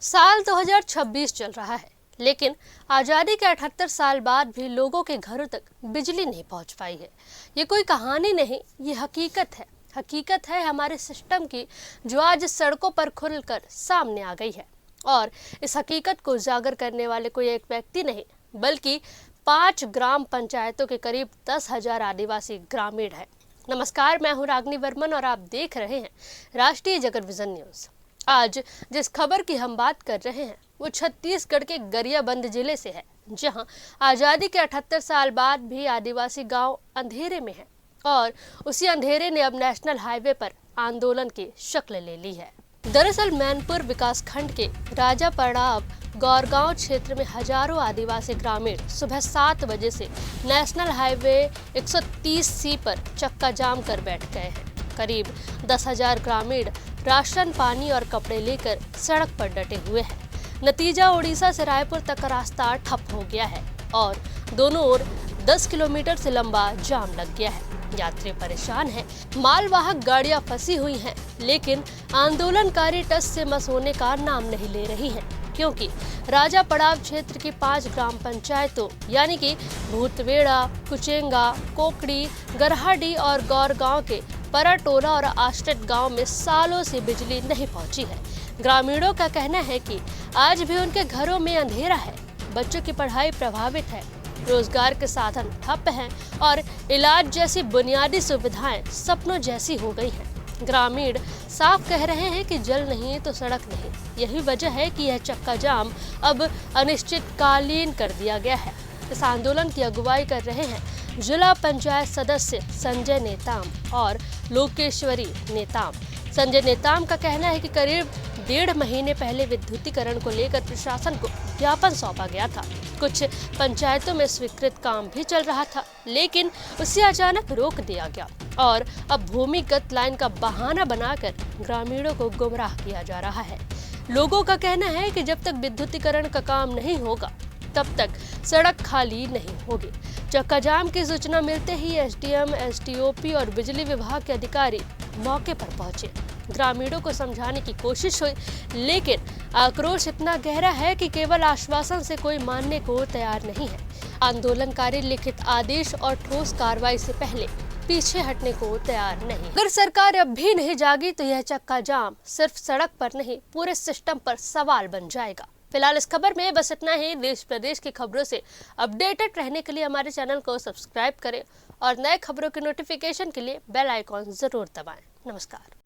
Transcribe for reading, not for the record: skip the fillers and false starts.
साल 2026 चल रहा है, लेकिन आज़ादी के 78 साल बाद भी लोगों के घरों तक बिजली नहीं पहुंच पाई है। ये कोई कहानी नहीं, ये हकीकत है। हकीकत है हमारे सिस्टम की, जो आज सड़कों पर खुलकर सामने आ गई है। और इस हकीकत को उजागर करने वाले कोई एक व्यक्ति नहीं, बल्कि 5 ग्राम पंचायतों के करीब 10,000 आदिवासी ग्रामीण है। नमस्कार, मैं हूँ रागनी वर्मन और आप देख रहे हैं राष्ट्रीय जगत विजन न्यूज। आज जिस खबर की हम बात कर रहे हैं वो छत्तीसगढ़ के गरियाबंद जिले से है, जहां आज़ादी के 78 साल बाद भी आदिवासी गांव अंधेरे में है और उसी अंधेरे ने अब नेशनल हाईवे पर आंदोलन की शक्ल ले ली है। दरअसल मैनपुर विकास खंड के राजा पड़ाव गौरगांव क्षेत्र में हजारों आदिवासी ग्रामीण सुबह 7 बजे से नेशनल हाईवे 130C पर चक्का जाम कर बैठ गए हैं। करीब 10,000 ग्रामीण राशन, पानी और कपड़े लेकर सड़क पर डटे हुए हैं। नतीजा उड़ीसा से रायपुर तक का रास्ता ठप हो गया है और दोनों ओर 10 किलोमीटर से लंबा जाम लग गया है। यात्री परेशान हैं, मालवाहक गाड़ियां फंसी हुई हैं, लेकिन आंदोलनकारी टस से मस होने का नाम नहीं ले रही हैं, क्योंकि राजा पड़ाव क्षेत्र की 5 ग्राम पंचायतों यानी कि भूतवेड़ा, कुचेंगा, कोकड़ी, गरहाडी और गौरगांव के परटोला और आश्रित गांव में सालों से बिजली नहीं पहुंची है। ग्रामीणों का कहना है कि आज भी उनके घरों में अंधेरा है, बच्चों की पढ़ाई प्रभावित है, रोजगार के साधन ठप हैं और इलाज जैसी बुनियादी सुविधाएं सपनों जैसी हो गई हैं। ग्रामीण साफ कह रहे हैं कि जल नहीं तो सड़क नहीं। यही वजह है कि यह चक्का जाम अब अनिश्चितकालीन कर दिया गया है। इस आंदोलन की अगुवाई कर रहे हैं जिला पंचायत सदस्य संजय नेताम और लोकेश्वरी नेताम। संजय नेताम का कहना है कि करीब 1.5 महीने पहले विद्युतीकरण को लेकर प्रशासन को ज्ञापन सौंपा गया था। कुछ पंचायतों में स्वीकृत काम भी चल रहा था, लेकिन उसे अचानक रोक दिया गया और अब भूमिगत लाइन का बहाना बनाकर ग्रामीणों को गुमराह किया जा रहा है। लोगों का कहना है कि जब तक विद्युतीकरण का काम नहीं होगा तब तक सड़क खाली नहीं होगी। चक्का जाम की सूचना मिलते ही एसडीएम, एसडीओपी और बिजली विभाग के अधिकारी मौके पर पहुंचे। ग्रामीणों को समझाने की कोशिश हुई, लेकिन आक्रोश इतना गहरा है कि केवल आश्वासन से कोई मानने को तैयार नहीं है। आंदोलनकारी लिखित आदेश और ठोस कार्रवाई से पहले पीछे हटने को तैयार नहीं। अगर सरकार अब भी नहीं जागी तो यह चक्का जाम सिर्फ सड़क पर नहीं, पूरे सिस्टम पर सवाल बन जाएगा। फिलहाल इस खबर में बस इतना ही। देश प्रदेश की खबरों से अपडेटेड रहने के लिए हमारे चैनल को सब्सक्राइब करें और नए खबरों के नोटिफिकेशन के लिए बेल आइकॉन जरूर दबाएं। नमस्कार।